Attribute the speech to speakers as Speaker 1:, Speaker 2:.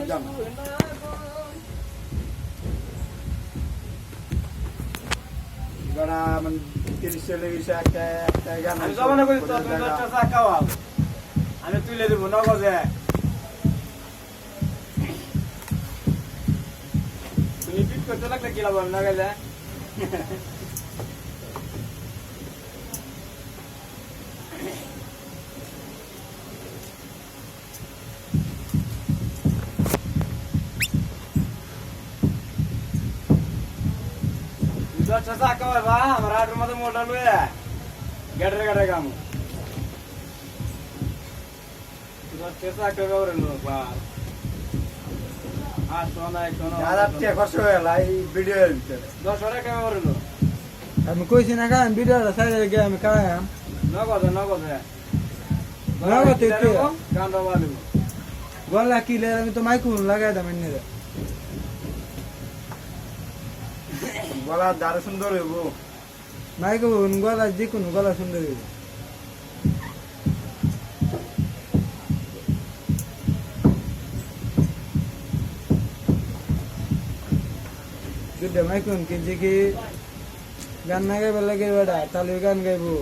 Speaker 1: গান মানে 30 চলে গেছে একটা গান
Speaker 2: আমি জমানা করি তো তুমি 10টা চা খাওয়াও আমি তুলে দেব নগদে তুমি পিট করতে লাগলে কি লাভ না গেলে चचा कवर बा हमारा आर्डर मध्ये मोठा लोय गडरे गडरे काम तुझा चचा कवर नो बा हा सोना एक सोना
Speaker 1: আজকে কষ্ট হয়ে গেল এই ভিডিও ভিতরে
Speaker 2: 10 টাকা কवर নো
Speaker 3: আমি কইছি না কাম ভিডিওটা সাইডে গিয়ে আমি খাইলাম
Speaker 2: নগদ নগদ
Speaker 3: নগদ তুই
Speaker 2: গান বাবালু
Speaker 3: গলা কিলে আমি তো মাইকুন লাগাই দাম এনে
Speaker 1: গলা দারু সুন্দর হইব
Speaker 3: মাইকুন গলা দেখুন গলা সুন্দর হইব দুটা মাইকুন কিনছে কি গান না গাইবার লাগে বেড়া তাহলে গান গাইবো